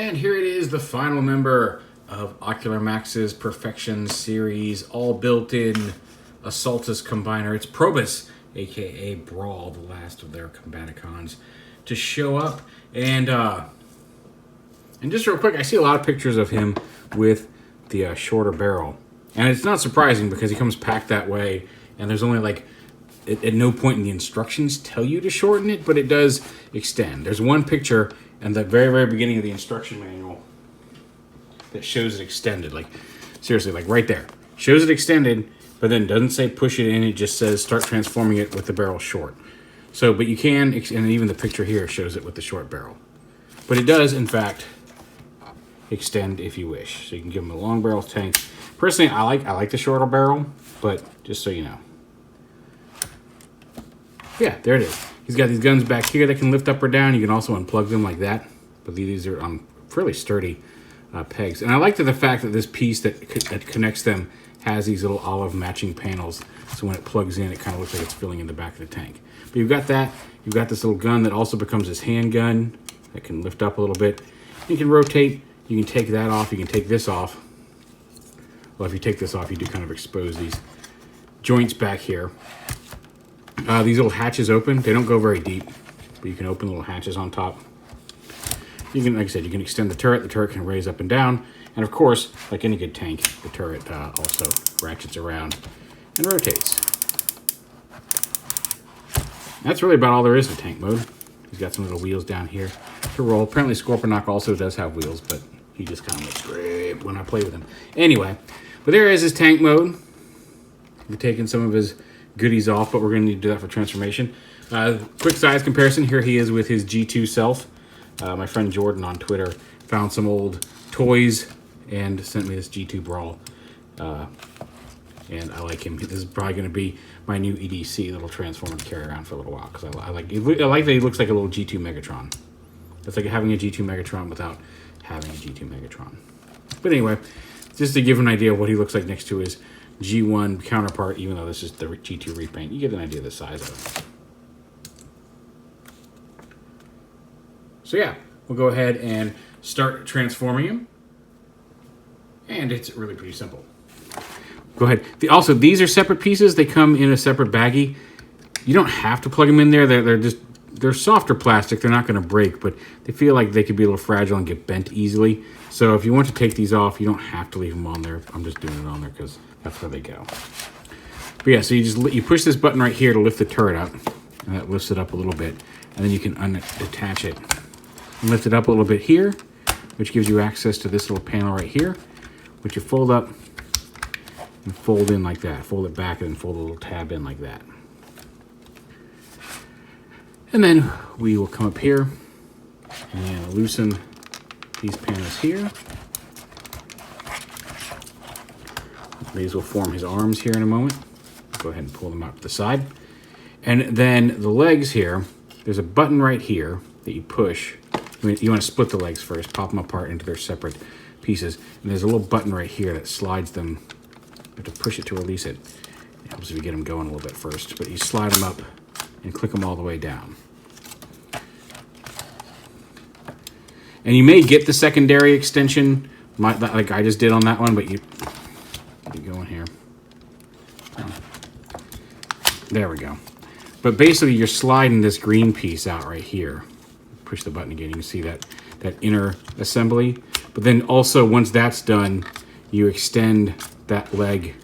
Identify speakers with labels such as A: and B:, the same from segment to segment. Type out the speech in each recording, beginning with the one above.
A: And here it is, the final member of Ocular Max's Perfection series, all built-in Assaultus combiner. It's Probus, aka Brawl, the last of their Combaticons, to show up. And just real quick, I see a lot of pictures of him with the shorter barrel. And it's not surprising because he comes packed that way, and there's only like, at no point in the instructions tell you to shorten it, but it does extend. There's one picture in the very, very beginning of the instruction manual that shows it extended. Like, seriously, like right there. Shows it extended, but then doesn't say push it in. It just says start transforming it with the barrel short. So, but you can, and even the picture here shows it with the short barrel. But it does, in fact, extend if you wish. So you can give him a long barrel tank. Personally, I like the shorter barrel, but just so you know. Yeah, there it is. He's got these guns back here that can lift up or down. You can also unplug them like that. But these are on fairly sturdy pegs. And I like the fact that this piece that connects them has these little olive matching panels. So when it plugs in, it kind of looks like it's filling in the back of the tank. But you've got that. You've got this little gun that also becomes this handgun that can lift up a little bit. You can rotate. You can take that off. You can take this off. Well, if you take this off, you do kind of expose these joints back here. These little hatches open. They don't go very deep, but you can open little hatches on top. You can, like I said, you can extend the turret. The turret can raise up and down. And of course, like any good tank, the turret also ratchets around and rotates. That's really about all there is to tank mode. He's got some little wheels down here to roll. Apparently Scorponok also does have wheels, but he just kind of looks great when I play with him. Anyway, but there is his tank mode. We're taking some of his goodies off, but we're going to need to do that for transformation. Quick size comparison. Here he is with his G2 self. My friend Jordan on Twitter found some old toys and sent me this G2 Brawl. And I like him. This is probably going to be my new EDC that'll transform and carry around for a little while, because I like that he looks like a little G2 Megatron. It's like having a G2 Megatron without having a G2 Megatron. But anyway, just to give an idea of what he looks like next to his G1 counterpart, even though this is the G2 repaint, you get an idea of the size of it. So yeah, we'll go ahead and start transforming him. And it's really pretty simple. Go ahead. Also, these are separate pieces. They come in a separate baggie. You don't have to plug them in there. They're softer plastic. They're not going to break, but they feel like they could be a little fragile and get bent easily. So if you want to take these off, you don't have to leave them on there. I'm just doing it on there because that's where they go. But yeah, so you push this button right here to lift the turret up, and that lifts it up a little bit. And then you can unattach it and lift it up a little bit here, which gives you access to this little panel right here, which you fold up and fold in like that. Fold it back and then fold a little tab in like that. And then we will come up here and loosen these panels here. These will form his arms here in a moment. Go ahead and pull them out to the side. And then the legs here, there's a button right here that you push. You want to split the legs first, pop them apart into their separate pieces. And there's a little button right here that slides them. You have to push it to release it. It helps if you get them going a little bit first. But you slide them up and click them all the way down. And you may get the secondary extension, like I just did on that one, but you go in here. There we go. But basically, you're sliding this green piece out right here. Push the button again. You can see that inner assembly. But then also, once that's done, you extend that leg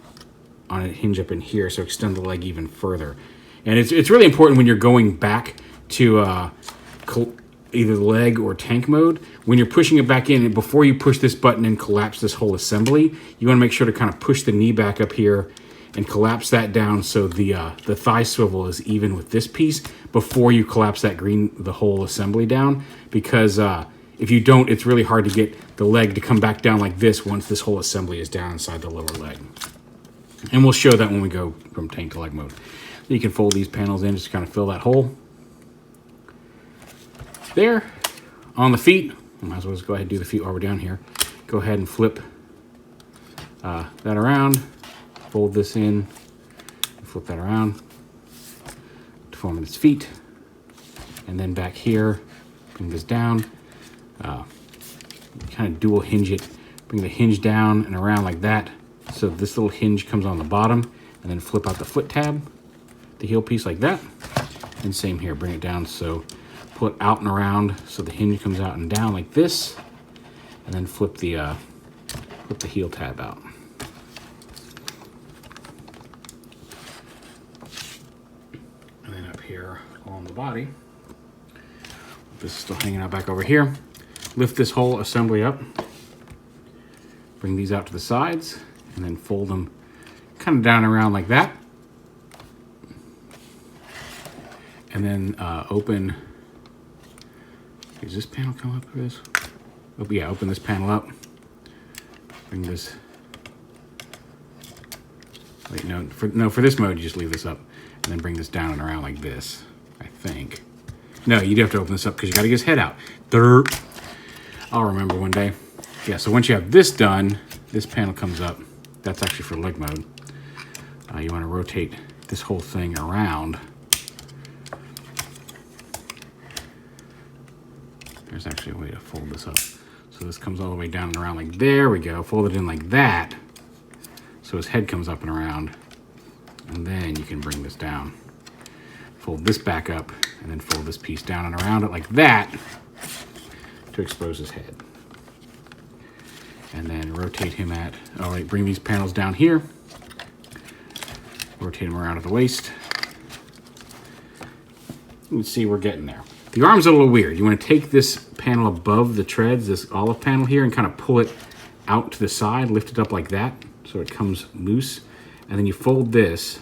A: on a hinge up in here. So extend the leg even further. And it's really important when you're going back to either leg or tank mode. When you're pushing it back in, and before you push this button and collapse this whole assembly, you want to make sure to kind of push the knee back up here and collapse that down so the thigh swivel is even with this piece before you collapse the whole assembly down. Because if you don't, it's really hard to get the leg to come back down like this once this whole assembly is down inside the lower leg. And we'll show that when we go from tank to leg mode. You can fold these panels in just to kind of fill that hole. There, on the feet, I might as well just go ahead and do the feet while we're down here. Go ahead and flip that around, fold this in, flip that around to form its feet. And then back here, bring this down, kind of dual hinge it. Bring the hinge down and around like that. So this little hinge comes on the bottom, and then flip out the foot tab, the heel piece like that. And same here, bring it down, so pull it out and around so the hinge comes out and down like this, and then flip the heel tab out. And then up here on the body, this is still hanging out back over here. Lift this whole assembly up, bring these out to the sides, and then fold them kind of down around like that. And then open, does this panel come up for this? Oh yeah, open this panel up. Bring this, wait, for this mode, you just leave this up. And then bring this down and around like this, I think. No, you do have to open this up because you got to get his head out. Derp. I'll remember one day. Yeah, so once you have this done, this panel comes up. That's actually for leg mode. You want to rotate this whole thing around. There's actually a way to fold this up. So this comes all the way down and around like, there we go. Fold it in like that. So his head comes up and around. And then you can bring this down. Fold this back up, and then fold this piece down and around it like that to expose his head. And then rotate him at, all right, bring these panels down here. Rotate him around at the waist. You can see we're getting there. The arm's a little weird. You want to take this panel above the treads, this olive panel here, and kind of pull it out to the side, lift it up like that so it comes loose. And then you fold this,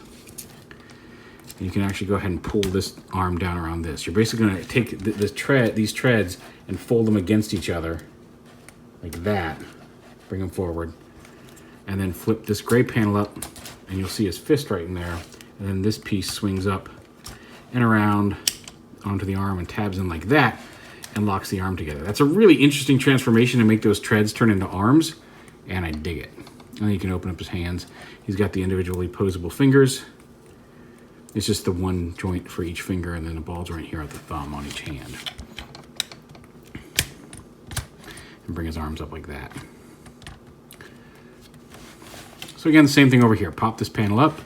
A: and you can actually go ahead and pull this arm down around this. You're basically going to take these treads and fold them against each other like that. Bring them forward, and then flip this gray panel up, and you'll see his fist right in there. And then this piece swings up and around onto the arm and tabs in like that and locks the arm together. That's a really interesting transformation to make those treads turn into arms, and I dig it. And then you can open up his hands. He's got the individually posable fingers. It's just the one joint for each finger, and then a ball joint here at the thumb on each hand. And bring his arms up like that. So again, the same thing over here. Pop this panel up,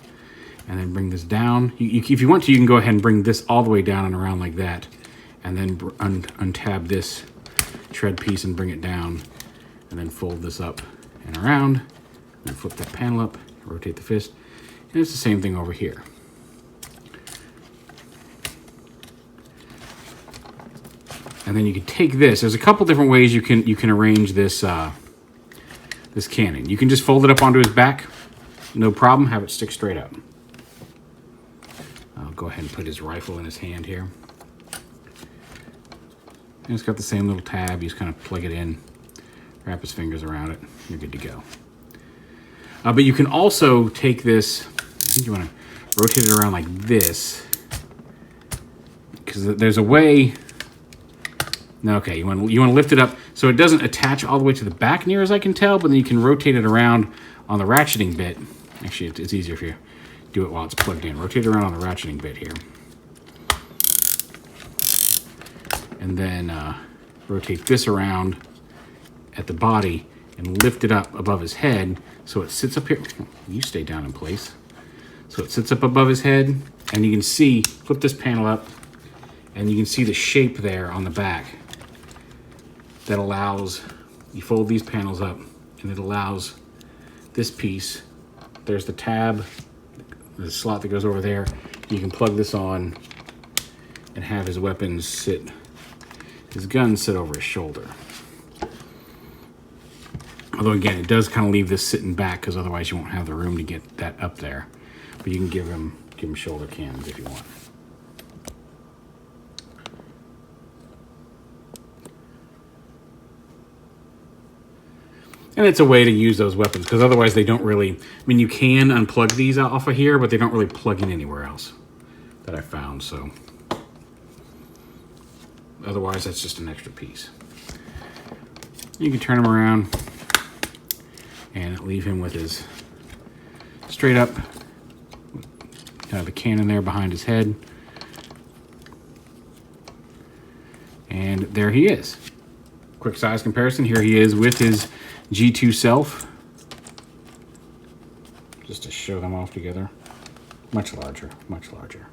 A: and then bring this down. If you want to, you can go ahead and bring this all the way down and around like that, and then untab this tread piece and bring it down, and then fold this up and around, and then flip that panel up, rotate the fist, and it's the same thing over here. And then you can take this. There's a couple different ways you can arrange this this cannon. You can just fold it up onto his back, no problem, have it stick straight up. I'll go ahead and put his rifle in his hand here. And it's got the same little tab. You just kind of plug it in, wrap his fingers around it, you're good to go. But you can also take this, I think you want to rotate it around like this, because there's a way. Okay, you want to lift it up so it doesn't attach all the way to the back near as I can tell, but then you can rotate it around on the ratcheting bit. Actually, it's easier if you do it while it's plugged in. Rotate it around on the ratcheting bit here. And then rotate this around at the body and lift it up above his head so it sits up here. You stay down in place. So it sits up above his head, and you can see, flip this panel up, and you can see the shape there on the back that allows, you fold these panels up, and it allows this piece, there's the tab, the slot that goes over there. You can plug this on and have his weapons sit, his gun sit over his shoulder. Although again, it does kind of leave this sitting back because otherwise you won't have the room to get that up there. But you can give him shoulder cams if you want. And it's a way to use those weapons, because otherwise they don't really, I mean, you can unplug these off of here, but they don't really plug in anywhere else that I found, so. Otherwise, that's just an extra piece. You can turn him around and leave him with his straight up, the cannon there behind his head. And there he is. quick size comparison. Here he is with his G2 self. Just to show them off together. Much larger, much larger.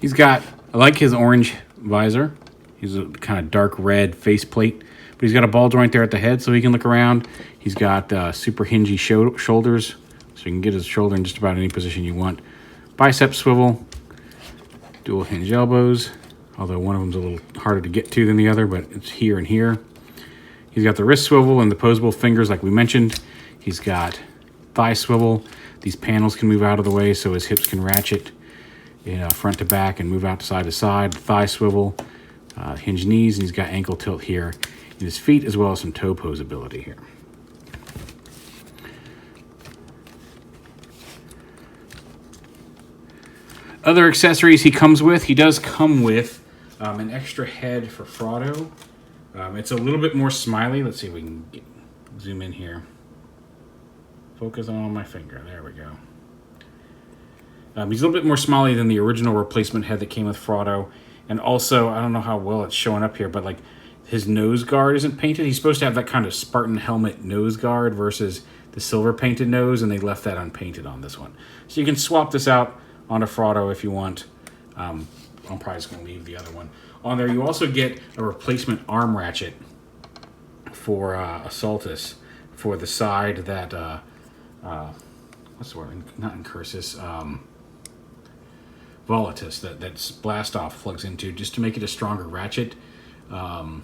A: He's got, I like his orange visor. He's a kind of dark red faceplate, but he's got a ball joint there at the head so he can look around. He's got super hingy shoulders, so you can get his shoulder in just about any position you want. Bicep swivel, dual hinge elbows, although one of them's a little harder to get to than the other, but it's here and here. He's got the wrist swivel and the posable fingers like we mentioned. He's got thigh swivel. These panels can move out of the way so his hips can ratchet, front to back and move out to side. Thigh swivel, hinge knees, and he's got ankle tilt here in his feet as well as some toe posability here. Other accessories he comes with, he does come with an extra head for Frodo. It's a little bit more smiley. Let's see if we can zoom in here. Focus on my finger. There we go. He's a little bit more smiley than the original replacement head that came with Frodo. And also, I don't know how well it's showing up here, but like his nose guard isn't painted. He's supposed to have that kind of Spartan helmet nose guard versus the silver painted nose, and they left that unpainted on this one. So you can swap this out onto Frodo if you want. I'm probably just going to leave the other one on there. You also get a replacement arm ratchet for Assaultus for the side that, what's the word? Not Incursus, Volatus, that's Blast Off plugs into, just to make it a stronger ratchet. And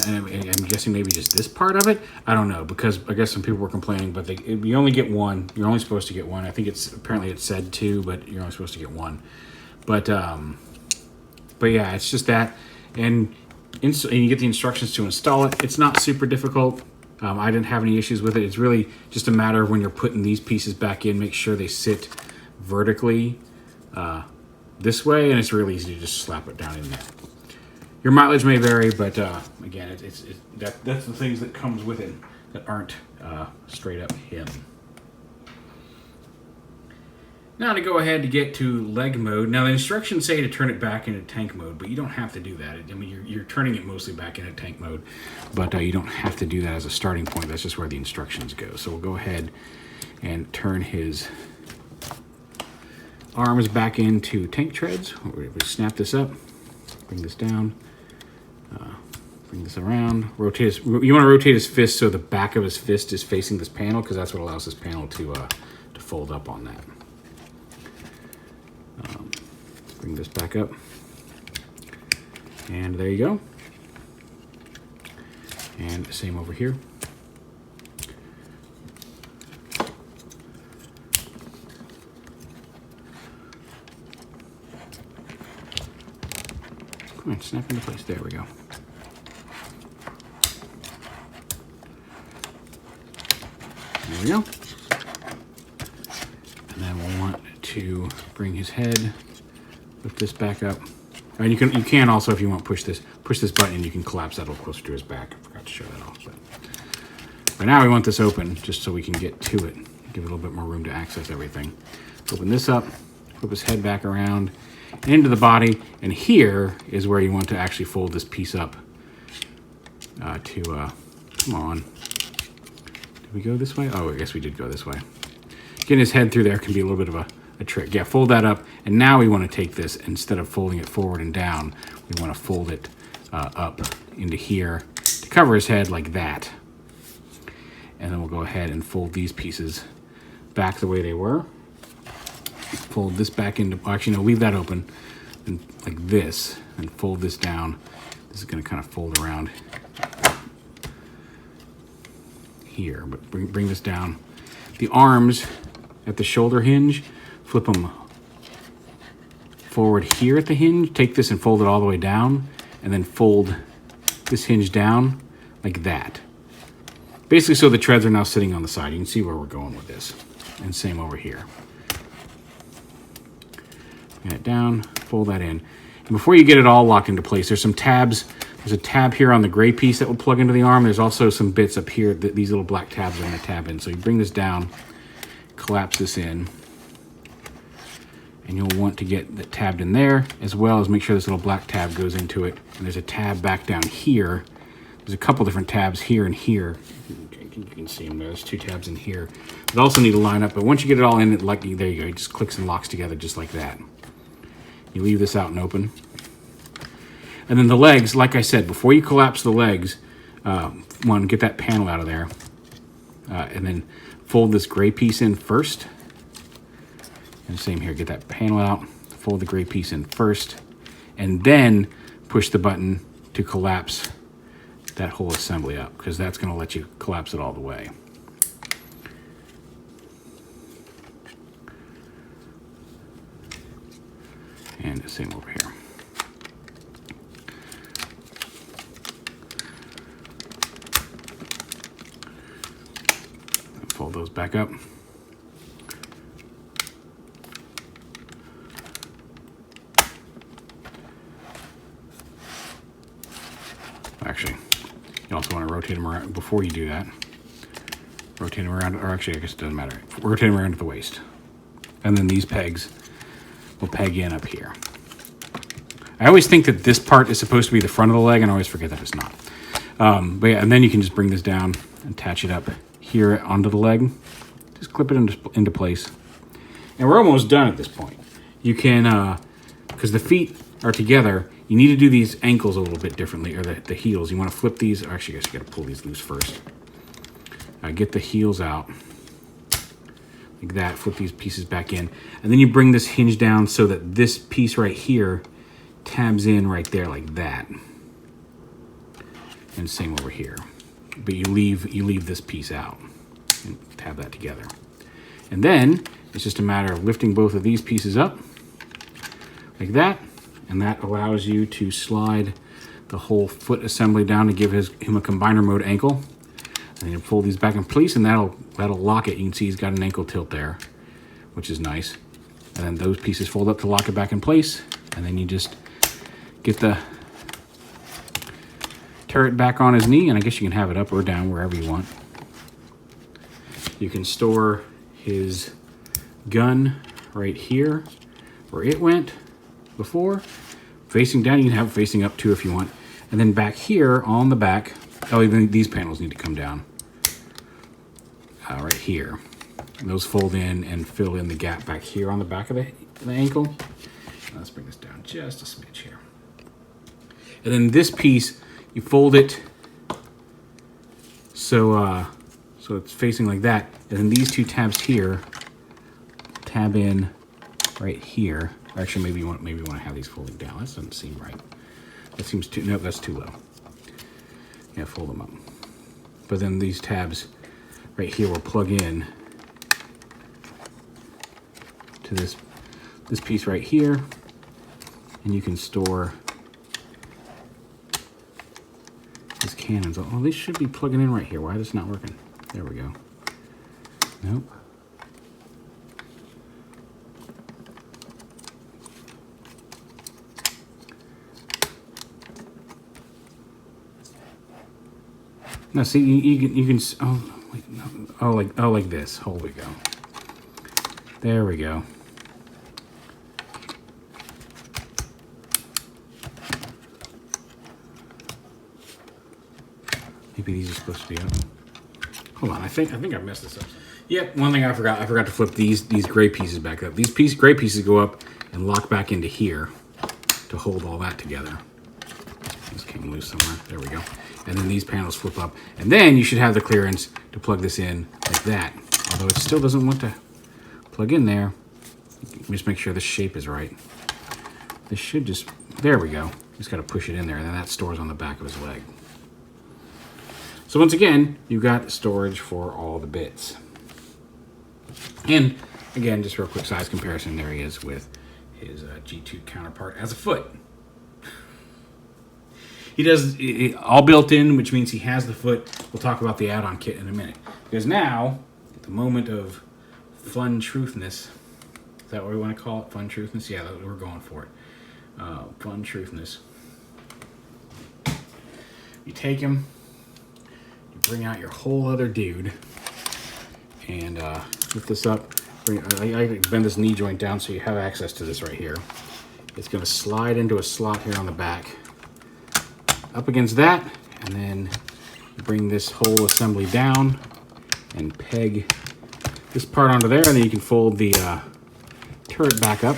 A: I'm guessing maybe just this part of it. I don't know, because I guess some people were complaining, but you only get one. You're only supposed to get one. I think apparently it said two, but you're only supposed to get one. But yeah, it's just that, and you get the instructions to install it. It's not super difficult. I didn't have any issues with it. It's really just a matter of when you're putting these pieces back in, make sure they sit vertically this way, and it's really easy to just slap it down in there. Your mileage may vary, but again, that's the things that comes with it that aren't straight up him. Now to go ahead to get to leg mode. Now the instructions say to turn it back into tank mode, but you don't have to do that. I mean, you're turning it mostly back into tank mode, but you don't have to do that as a starting point. That's just where the instructions go. So we'll go ahead and turn his arms back into tank treads. We snap this up, bring this down, bring this around, rotate his, you want to rotate his fist so the back of his fist is facing this panel, because that's what allows this panel to fold up on that. Bring this back up, and there you go. And same over here. Come on, snap into place. There we go. There we go. And then we'll want to bring his head, lift this back up. And you can also, if you want, push this button, you can collapse that a little closer to his back. I forgot to show that off. But now we want this open just so we can get to it. Give it a little bit more room to access everything. Open this up, flip his head back around and into the body, and here is where you want to actually fold this piece up come on. Did we go this way? Oh, I guess we did go this way. Getting his head through there can be a little bit of a trick. Yeah, fold that up, and now we want to take this, instead of folding it forward and down, we want to fold it up into here to cover his head like that. And then we'll go ahead and fold these pieces back the way they were. Fold this back into, actually no, leave that open, and like this, and fold this down. This is going to kind of fold around here, but bring this down. The arms at the shoulder hinge, flip them forward here at the hinge, take this and fold it all the way down, and then fold this hinge down like that. Basically, so the treads are now sitting on the side. You can see where we're going with this. And same over here. Bring it down, fold that in. And before you get it all locked into place, there's some tabs. There's a tab here on the gray piece that will plug into the arm. There's also some bits up here that these little black tabs are going to tab in. So you bring this down, collapse this in, And you'll want to get that tabbed in there, as well as make sure this little black tab goes into it. And there's a tab back down here. There's a couple different tabs here and here. You can see them. There's 2 tabs in here. They also need to line up, but once you get it all in, there you go. It just clicks and locks together just like that. You leave this out and open. And then the legs, like I said, before you collapse the legs, get that panel out of there. And then fold this gray piece in first. And same here, get that panel out, fold the gray piece in first, and then push the button to collapse that whole assembly up, because that's going to let you collapse it all the way. And the same over here. Fold those back up. Actually, you also want to rotate them around before you do that. Rotate them around, or actually, I guess it doesn't matter. Rotate them around at the waist. And then these pegs will peg in up here. I always think that this part is supposed to be the front of the leg, and I always forget that it's not. But yeah, and then you can just bring this down, attach it up here onto the leg. Just clip it into place. And we're almost done at this point. You can, because the feet are together, you need to do these ankles a little bit differently, or the heels. You want to flip these, or actually I guess you got to pull these loose first. Get the heels out, like that, flip these pieces back in. And then you bring this hinge down so that this piece right here tabs in right there like that. And same over here. But you leave this piece out and tab that together. And then it's just a matter of lifting both of these pieces up like that. And that allows you to slide the whole foot assembly down to give him a combiner mode ankle. And then pull these back in place, and that'll lock it. You can see he's got an ankle tilt there, which is nice. And then those pieces fold up to lock it back in place. And then you just get the turret back on his knee, and I guess you can have it up or down wherever you want. You can store his gun right here where it went before. Facing down, you can have it facing up too if you want. And then back here on the back, even these panels need to come down. Right here. And those fold in and fill in the gap back here on the back of the ankle. Let's bring this down just a smidge here. And then this piece, you fold it so it's facing like that. And then these 2 tabs here tab in right here. Actually, maybe you want to have these folding down. That doesn't seem right. That seems too, nope, that's too low. Yeah, fold them up. But then these tabs right here will plug in to this piece right here, and you can store his cannons. Oh, they should be plugging in right here. Why is this not working? There we go. Nope. No, see, you can. Oh, wait, no. Like this. Hold we go. There we go. Maybe these are supposed to be up. Hold on, I think I messed this up. Yep, one thing I forgot to flip these gray pieces back up. These gray pieces go up and lock back into here to hold all that together. This came loose somewhere. There we go. And then these panels flip up. And then you should have the clearance to plug this in like that. Although it still doesn't want to plug in there. Just make sure the shape is right. This should just, there we go. Just got to push it in there, and then that stores on the back of his leg. So once again, you've got storage for all the bits. And again, just real quick size comparison, there he is with his G2 counterpart as a foot. He does it all built in, which means he has the foot. We'll talk about the add-on kit in a minute. Because now, at the moment of fun truthness, is that what we want to call it? Fun truthness? Yeah, we're going for it. Fun truthness. You take him, you bring out your whole other dude, and lift this up. I bend this knee joint down so you have access to this right here. It's going to slide into a slot here on the back. Up against that, and then bring this whole assembly down and peg this part onto there, and then you can fold the turret back up.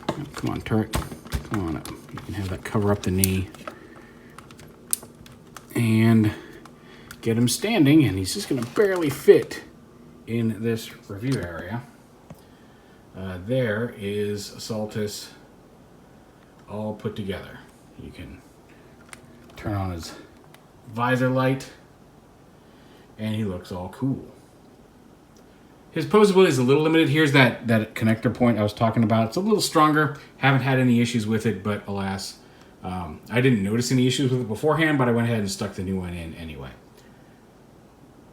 A: Oh, come on, turret. Come on up. You can have that cover up the knee. And get him standing, and he's just going to barely fit in this review area. There is Assaultus all put together. You can turn on his visor light, and he looks all cool. His posability is a little limited. Here's that connector point I was talking about. It's a little stronger. Haven't had any issues with it, but alas, I didn't notice any issues with it beforehand, but I went ahead and stuck the new one in anyway.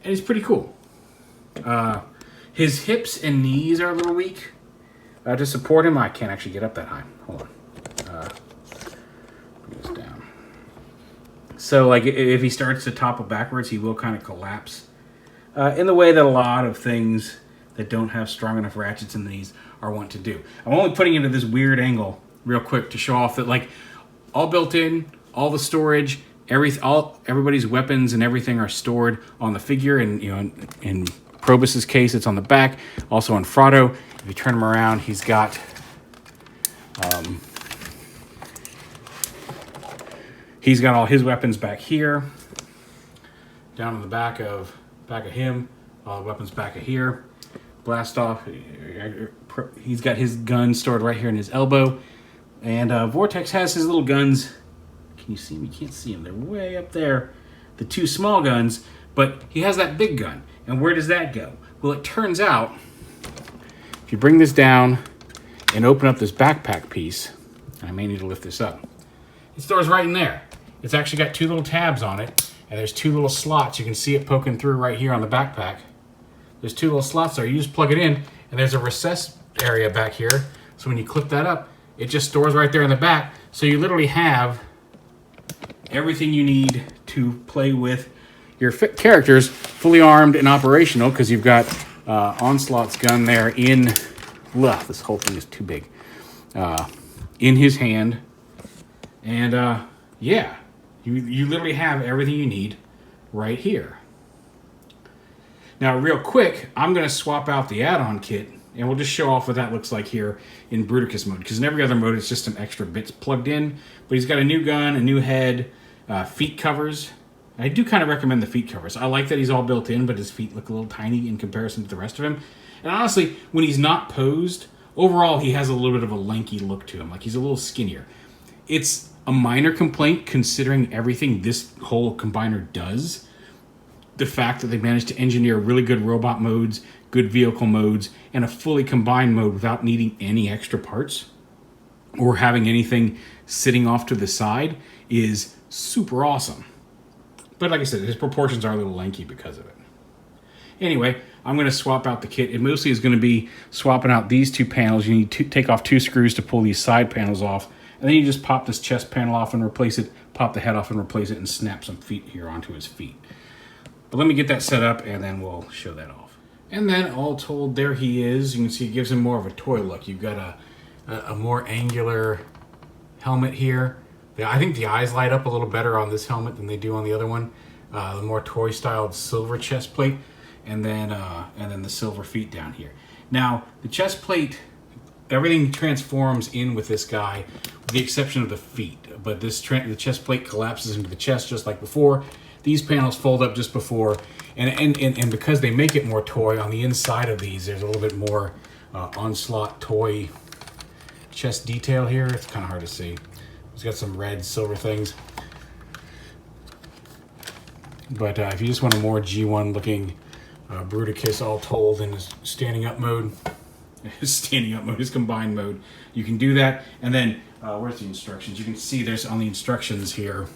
A: And it's pretty cool. His hips and knees are a little weak. To support him, I can't actually get up that high. Hold on. Bring this down. So, like, if he starts to topple backwards, he will kind of collapse. In the way that a lot of things that don't have strong enough ratchets in the knees are wont to do. I'm only putting it into this weird angle real quick to show off that, like, all built in, all the storage, everybody's weapons and everything are stored on the figure, and in Probus's case, it's on the back. Also on Frotto, if you turn him around, he's got all his weapons back here, down on the back of him. All the weapons back of here. Blast off. He's got his gun stored right here in his elbow, and Vortex has his little guns. Can you see them? You can't see them. They're way up there. The two small guns, but he has that big gun. And where does that go? Well, it turns out, if you bring this down and open up this backpack piece, and I may need to lift this up, it stores right in there. It's actually got two little tabs on it, and there's two little slots. You can see it poking through right here on the backpack. There's two little slots there. You just plug it in, and there's a recess area back here. So when you clip that up, it just stores right there in the back. So you literally have everything you need to play with your characters fully armed and operational, because you've got Onslaught's gun there in... Ugh, this whole thing is too big. In his hand. And yeah, you literally have everything you need right here. Now, real quick, I'm going to swap out the add-on kit, and we'll just show off what that looks like here in Bruticus mode, because in every other mode, it's just some extra bits plugged in. But he's got a new gun, a new head, feet covers. I do kind of recommend the feet covers. I like that he's all built in, but his feet look a little tiny in comparison to the rest of him. And honestly, when he's not posed, overall, he has a little bit of a lanky look to him. Like, he's a little skinnier. It's a minor complaint considering everything this whole combiner does. The fact that they managed to engineer really good robot modes, good vehicle modes, and a fully combined mode without needing any extra parts or having anything sitting off to the side is super awesome. But like I said, his proportions are a little lanky because of it. Anyway, I'm going to swap out the kit. It mostly is going to be swapping out these two panels. You need to take off two screws to pull these side panels off. And then you just pop this chest panel off and replace it, pop the head off and replace it, and snap some feet here onto his feet. But let me get that set up, and then we'll show that off. And then, all told, there he is. You can see it gives him more of a toy look. You've got a more angular helmet here. I think the eyes light up a little better on this helmet than they do on the other one. The more toy-styled silver chest plate, and then the silver feet down here. Now, the chest plate, everything transforms in with this guy, with the exception of the feet. But the chest plate collapses into the chest just like before. These panels fold up just before, and because they make it more toy, on the inside of these, there's a little bit more Onslaught toy chest detail here. It's kind of hard to see. It's got some red, silver things. But if you just want a more G1 looking Bruticus all told in his standing up mode, his combined mode, you can do that. And then, where's the instructions? You can see there's on the instructions here,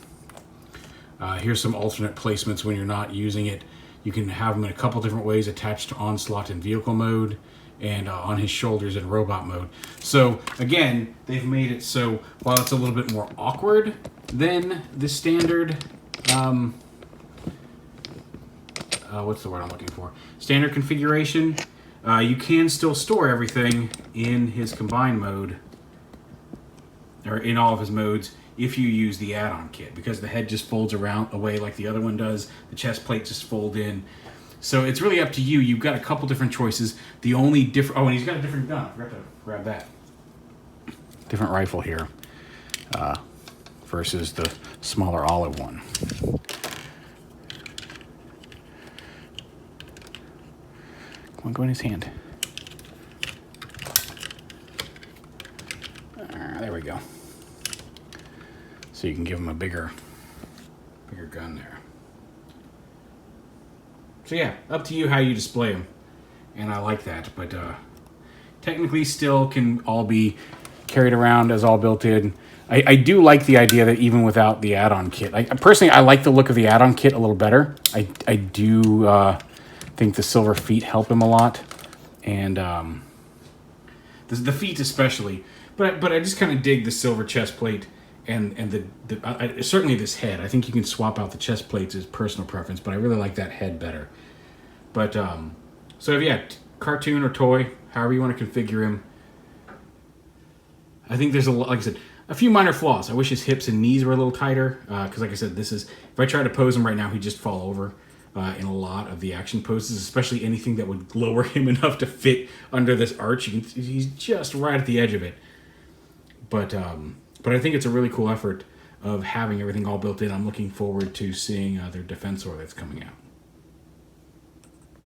A: here's some alternate placements when you're not using it. You can have them in a couple different ways, attached to Onslaught in vehicle mode, and on his shoulders in robot mode. So again, they've made it so while it's a little bit more awkward than the standard what's the word I'm looking for? Standard configuration. You can still store everything in his combined mode, or in all of his modes, if you use the add-on kit, because the head just folds around away like the other one does. The chest plate just fold in. So it's really up to you. You've got a couple different choices. The only different... Oh, and he's got a different gun. I forgot to grab that. Different rifle here versus the smaller olive one. Come on, go in his hand. There we go. So you can give him a bigger gun there. So yeah, up to you how you display them. And I like that, but technically still can all be carried around as all built in. I do like the idea that even without the add-on kit, personally, I like the look of the add-on kit a little better. I do think the silver feet help him a lot, and the feet especially. But I just kind of dig the silver chest plate and certainly this head. I think you can swap out the chest plates as personal preference, but I really like that head better. But so if cartoon or toy, however you want to configure him. I think there's like I said, a few minor flaws. I wish his hips and knees were a little tighter, because like I said, if I try to pose him right now, he'd just fall over in a lot of the action poses, especially anything that would lower him enough to fit under this arch. He's just right at the edge of it. But I think it's a really cool effort of having everything all built in. I'm looking forward to seeing their Defensor that's coming out.